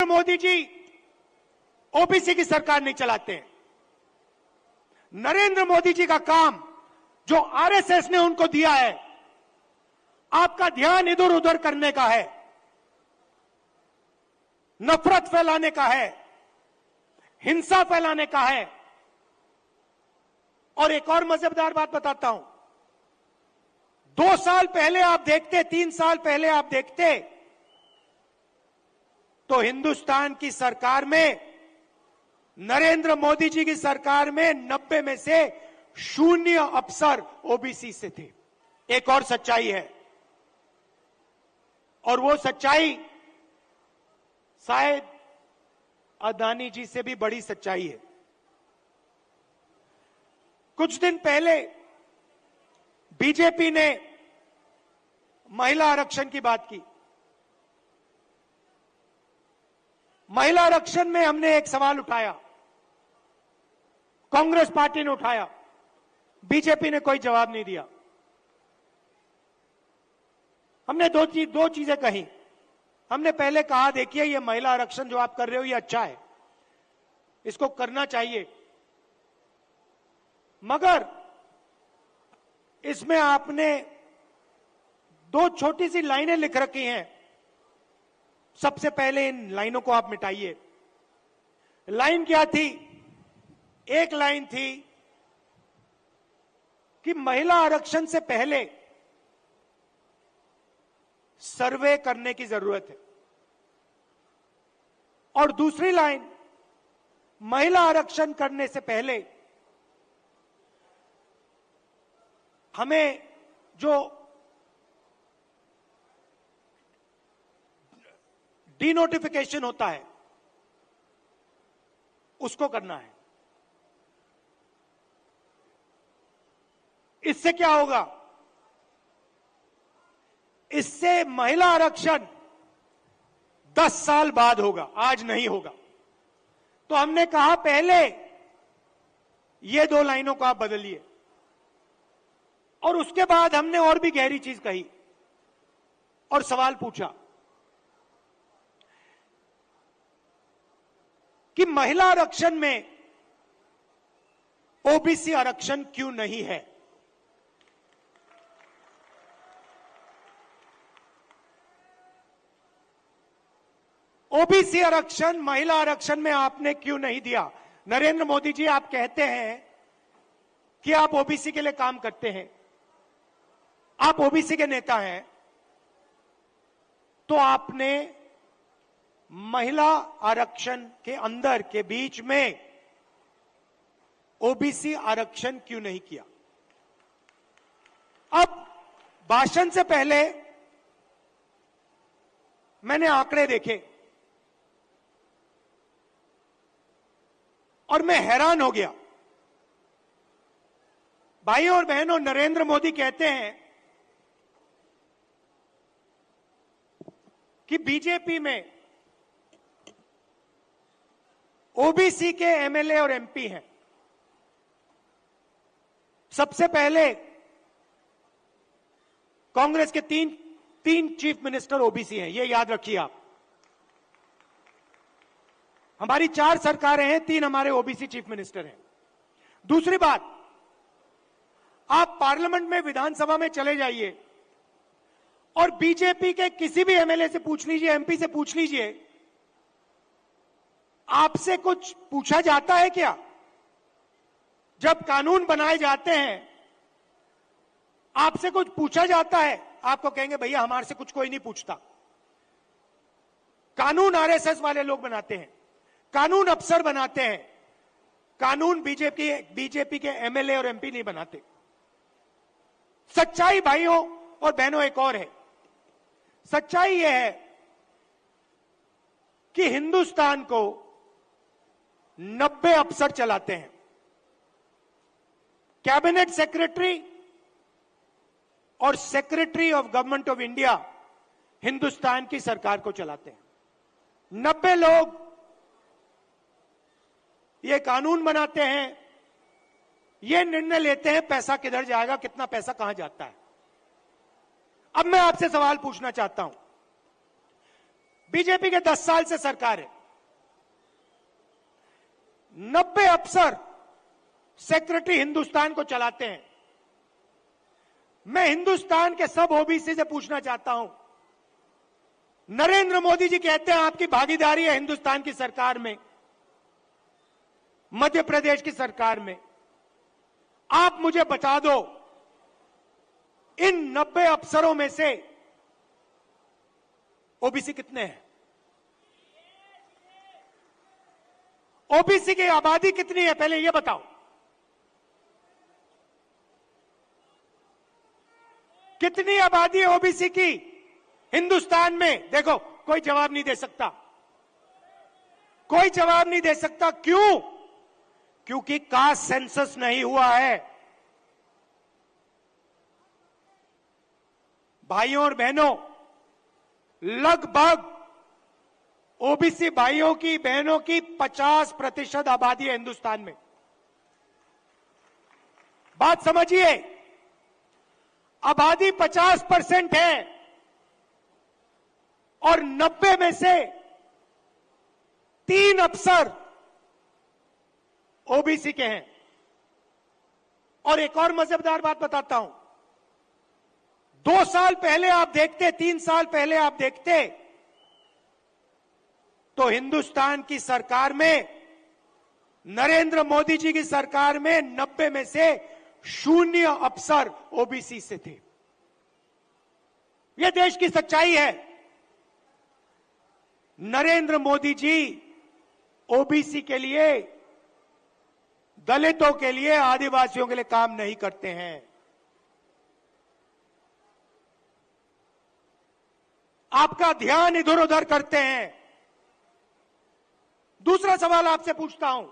Modi ji OBC की सरकार नहीं चलाते हैं। नरेंद्र मोदी जी का काम जो आरएसएस ने उनको दिया है, आपका ध्यान इधर उधर करने का है, नफरत फैलाने का है, हिंसा फैलाने का है। और एक और मजेदार बात बताता हूं, 2 साल पहले आप देखते, 3 साल पहले आप देखते तो हिंदुस्तान की सरकार में, नरेंद्र मोदी जी की सरकार में 90 में से 0 अफसर ओबीसी से थे। एक और सच्चाई है, और वो सच्चाई शायद अदानी जी से भी बड़ी सच्चाई है। कुछ दिन पहले बीजेपी ने महिला आरक्षण की बात की। महिला आरक्षण में हमने एक सवाल उठाया, कांग्रेस पार्टी ने उठाया, बीजेपी ने कोई जवाब नहीं दिया। हमने दो चीजें कही। हमने पहले कहा, देखिए ये महिला आरक्षण जो आप कर रहे हो ये अच्छा है, इसको करना चाहिए, मगर इसमें आपने 2 छोटी सी लाइनें लिख रखी हैं। सबसे पहले इन लाइनों को आप मिटाइए। लाइन क्या थी? एक लाइन थी कि महिला आरक्षण से पहले सर्वे करने की जरूरत है, और दूसरी लाइन, महिला आरक्षण करने से पहले हमें जो डीनोटिफिकेशन होता है उसको करना है। इससे क्या होगा? इससे महिला आरक्षण 10 साल बाद होगा, आज नहीं होगा। तो हमने कहा पहले ये 2 लाइनों को आप बदलिए, और उसके बाद हमने और भी गहरी चीज कही और सवाल पूछा कि महिला आरक्षण में ओबीसी आरक्षण क्यों नहीं है? ओबीसी आरक्षण महिला आरक्षण में आपने क्यों नहीं दिया? नरेंद्र मोदी जी, आप कहते हैं कि आप ओबीसी के लिए काम करते हैं, आप ओबीसी के नेता हैं, तो आपने महिला आरक्षण के अंदर के बीच में ओबीसी आरक्षण क्यों नहीं किया? अब भाषण से पहले मैंने आंकड़े देखे और मैं हैरान हो गया। भाइयों और बहनों, नरेंद्र मोदी कहते हैं कि बीजेपी में ओबीसी के एमएलए और एमपी हैं। सबसे पहले कांग्रेस के तीन चीफ मिनिस्टर ओबीसी हैं, ये याद रखिए आप। हमारी 4 सरकारें हैं, 3 हमारे ओबीसी चीफ मिनिस्टर हैं। दूसरी बात, आप पार्लियामेंट में, विधानसभा में चले जाइए और बीजेपी के किसी भी एमएलए से पूछ लीजिए, एमपी से पूछ लीजिए, आपसे कुछ पूछा जाता है क्या? जब कानून बनाए जाते हैं आपसे कुछ पूछा जाता है? आपको कहेंगे भैया हमारे से कुछ कोई नहीं पूछता। कानून आरएसएस वाले लोग बनाते हैं, कानून अफसर बनाते हैं, कानून बीजेपी के एमएलए और एमपी नहीं बनाते। सच्चाई भाइयों और बहनों एक और है। सच्चाई यह है कि हिंदुस्तान को 90 अफसर चलाते हैं। कैबिनेट सेक्रेटरी और secretary of government of India Hindustan की सरकार को चलाते हैं। 90 लोग ये कानून बनाते हैं, ये निर्णय लेते हैं पैसा किधर जाएगा, कितना पैसा कहां जाता है। अब मैं आपसे सवाल पूछना चाहता हूं, बीजेपी के 10 साल से सरकार है, 90 अफसर सेक्रेटरी हिंदुस्तान को चलाते हैं। मैं हिंदुस्तान के सब ओबीसी से पूछना चाहता हूं, नरेंद्र मोदी जी कहते हैं आपकी भागीदारी है हिंदुस्तान की सरकार में, मध्य प्रदेश की सरकार में। आप मुझे बता दो, इन 90 अफसरों में से ओबीसी कितने हैं? ओबीसी की आबादी कितनी है, पहले यह बताओ। कितनी आबादी है ओबीसी की हिंदुस्तान में? देखो, कोई जवाब नहीं दे सकता, कोई जवाब नहीं दे सकता। क्यों? क्योंकि कास्ट सेंसस नहीं हुआ है। भाइयों और बहनों, लगभग ओबीसी भाइयों की बहनों की 50% आबादी है हिंदुस्तान में। बात समझिए, आबादी 50% है और 90 में से 3 अफसर ओबीसी के हैं। और एक और मजेदार बात बताता हूं, 2 साल पहले आप देखते, 3 साल पहले आप देखते तो हिंदुस्तान की सरकार में, नरेंद्र मोदी जी की सरकार में 90 में से 0 अफसर ओबीसी से थे। यह देश की सच्चाई है। नरेंद्र मोदी जी ओबीसी के लिए, दलितों के लिए, आदिवासियों के लिए काम नहीं करते हैं। आपका ध्यान इधर उधर करते हैं। दूसरा सवाल आपसे पूछता हूं,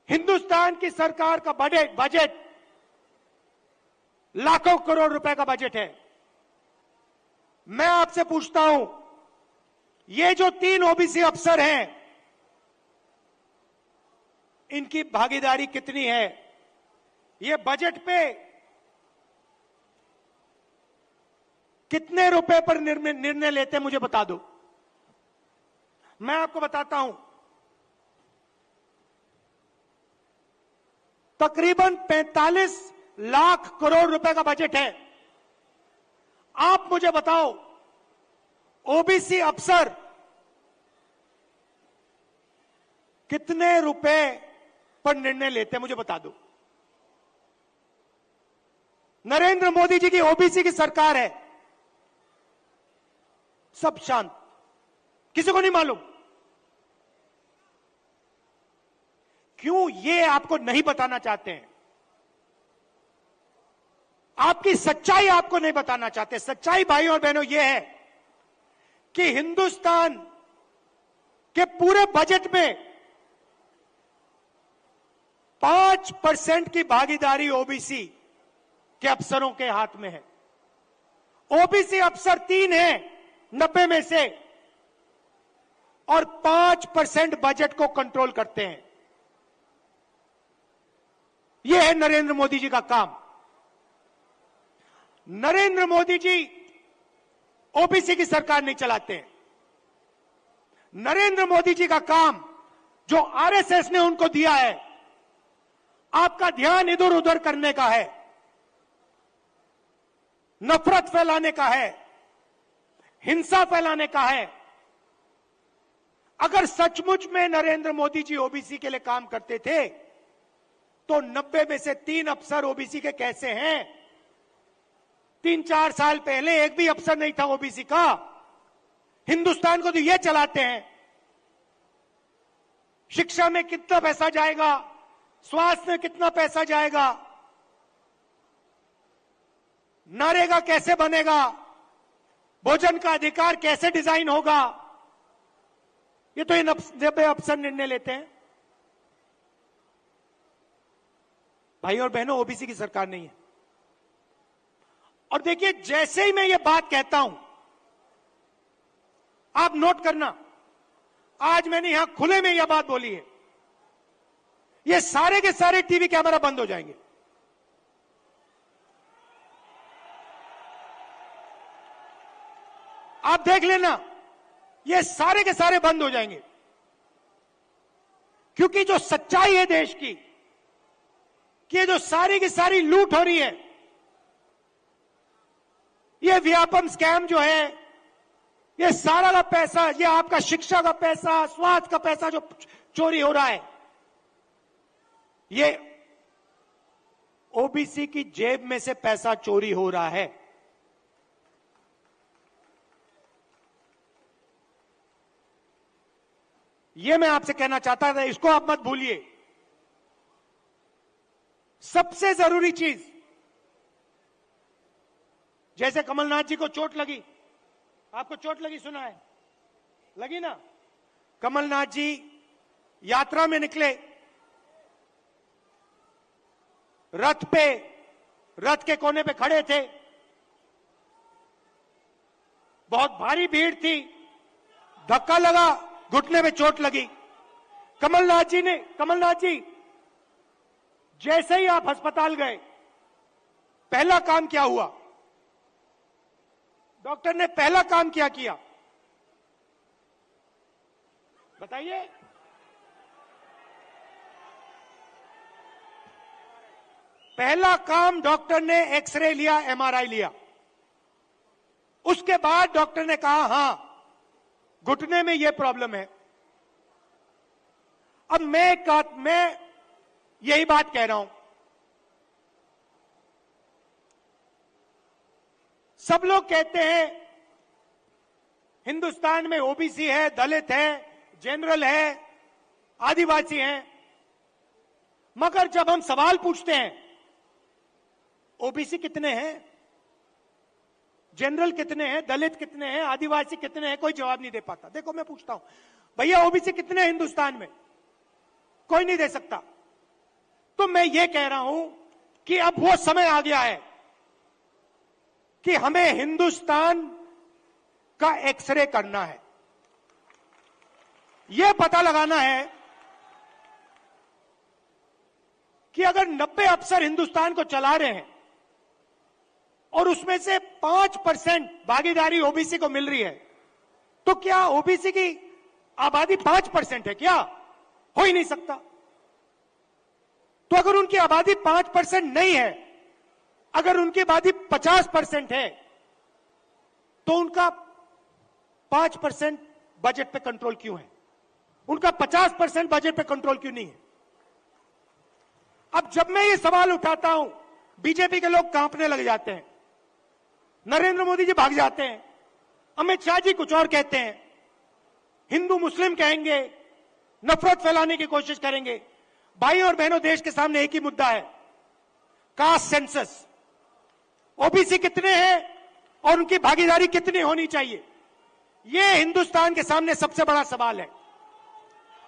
हिंदुस्तान की सरकार का बजट लाखों करोड़ रुपए का बजट है। मैं आपसे पूछता हूं, ये जो 3 ओबीसी अफसर हैं, इनकी भागीदारी कितनी है? ये बजट पे कितने रुपए पर निर्णय लेते हैं, मुझे बता दो। मैं आपको बताता हूं, तकरीबन 45 लाख करोड़ रुपए का बजट है। आप मुझे बताओ, ओबीसी अफसर कितने रुपए पर निर्णय लेते हैं, मुझे बता दो। नरेंद्र मोदी जी की ओबीसी की सरकार है, सब शांत, किसी को नहीं मालूम। क्यों? ये आपको नहीं बताना चाहते हैं, आपकी सच्चाई आपको नहीं बताना चाहते। सच्चाई भाइयों और बहनों ये है कि हिंदुस्तान के पूरे बजट में 5% की भागीदारी ओबीसी के अफसरों के हाथ में है। ओबीसी अफसर 3 हैं 90 में से, और 5% बजट को कंट्रोल करते हैं। यह है नरेंद्र मोदी जी का काम। नरेंद्र मोदी जी ओबीसी की सरकार नहीं चलाते हैं। नरेंद्र मोदी जी का काम, जो आरएसएस ने उनको दिया है, आपका ध्यान इधर उधर करने का है, नफरत फैलाने का है, हिंसा फैलाने का है। अगर सचमुच में नरेंद्र मोदी जी ओबीसी के लिए काम करते थे, तो 90 में से 3 अफसर ओबीसी के कैसे हैं? 3-4 साल पहले एक भी अफसर नहीं था ओबीसी का। हिंदुस्तान को तो ये चलाते हैं। शिक्षा में कितना पैसा जाएगा, स्वास्थ्य में कितना पैसा जाएगा, नरेगा कैसे बनेगा, भोजन का अधिकार कैसे डिजाइन होगा, ये तो इन 90 अफसर निर्णय लेते हैं। भाई और बहनों, ओबीसी की सरकार नहीं है। और देखिए, जैसे ही मैं ये बात कहता हूं, आप नोट करना, आज मैंने यहां खुले में यह बात बोली है, ये सारे के सारे टीवी कैमरा बंद हो जाएंगे। आप देख लेना, ये सारे के सारे बंद हो जाएंगे। क्योंकि जो सच्चाई है देश की, कि जो सारी की सारी लूट हो रही है, ये व्यापम स्कैम जो है, ये सारा का पैसा, ये आपका शिक्षा का पैसा, स्वास्थ्य का पैसा जो चोरी हो रहा है, ये ओबीसी की जेब में से पैसा चोरी हो रहा है। ये मैं आपसे कहना चाहता था, इसको आप मत भूलिए। सबसे जरूरी चीज, जैसे कमलनाथ जी को चोट लगी, आपको चोट लगी सुना है, लगी ना? कमलनाथ जी यात्रा में निकले, रथ पे, रथ के कोने पे खड़े थे, बहुत भारी भीड़ थी, धक्का लगा, घुटने में चोट लगी। कमलनाथ जी जैसे ही आप अस्पताल गए, पहला काम क्या हुआ? डॉक्टर ने पहला काम क्या किया बताइए? पहला काम डॉक्टर ने एक्सरे लिया, एमआरआई लिया। उसके बाद डॉक्टर ने कहा हां, घुटने में यह प्रॉब्लम है। अब मैं यही बात कह रहा हूं, सब लोग कहते हैं हिंदुस्तान में ओबीसी है, दलित है, जनरल है, आदिवासी हैं, मगर जब हम सवाल पूछते हैं ओबीसी कितने हैं, जनरल कितने हैं, दलित कितने हैं, आदिवासी कितने हैं, कोई जवाब नहीं दे पाता। देखो मैं पूछता हूं, भैया ओबीसी कितने हैं हिंदुस्तान में? कोई नहीं दे सकता। तो मैं ये कह रहा हूं कि अब वो समय आ गया है कि हमें हिंदुस्तान का एक्सरे करना है। यह पता लगाना है कि अगर 90 अफसर हिंदुस्तान को चला रहे हैं और उसमें से 5% भागीदारी ओबीसी को मिल रही है, तो क्या ओबीसी की आबादी 5% है? क्या हो ही नहीं सकता। तो अगर उनकी आबादी 5% नहीं है, अगर उनकी आबादी 50% है, तो उनका 5% बजट पे कंट्रोल क्यों है? उनका 50% बजट पे कंट्रोल क्यों नहीं है? अब जब मैं ये सवाल उठाता हूं, बीजेपी के लोग कांपने लग जाते हैं, नरेंद्र मोदी जी भाग जाते हैं, अमित शाह जी कुछ और कहते हैं, हिंदू मुस्लिम कहेंगे, नफरत फैलाने की कोशिश करेंगे। भाई और बहनों, देश के सामने एक ही मुद्दा है, कास्ट सेंसस। ओबीसी कितने हैं और उनकी भागीदारी कितनी होनी चाहिए, यह हिंदुस्तान के सामने सबसे बड़ा सवाल है।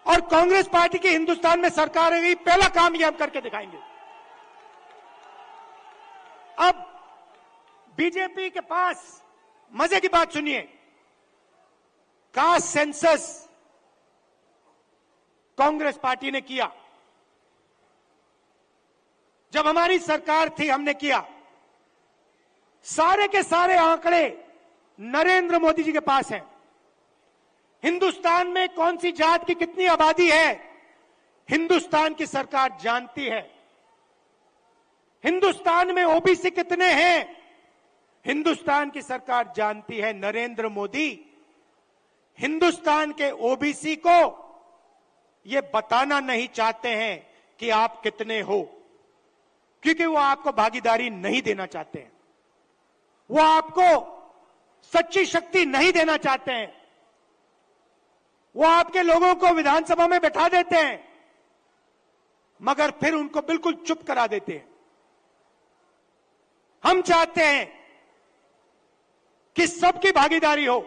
और कांग्रेस पार्टी की हिंदुस्तान में सरकार है, पहला काम यह हम करके दिखाएंगे। अब बीजेपी के पास, मजे की बात सुनिए, कास्ट सेंसस कांग्रेस पार्टी ने किया, जब हमारी सरकार थी हमने किया। सारे के सारे आंकड़े नरेंद्र मोदी जी के पास हैं। हिंदुस्तान में कौन सी जात की कितनी आबादी है, हिंदुस्तान की सरकार जानती है। हिंदुस्तान में ओबीसी कितने हैं, हिंदुस्तान की सरकार जानती है। नरेंद्र मोदी हिंदुस्तान के ओबीसी को यह बताना नहीं चाहते हैं कि आप कितने हो, क्योंकि वो आपको भागीदारी नहीं देना चाहते हैं, वो आपको सच्ची शक्ति नहीं देना चाहते हैं। वो आपके लोगों को विधानसभा में बैठा देते हैं, मगर फिर उनको बिल्कुल चुप करा देते हैं। हम चाहते हैं कि सबकी भागीदारी हो,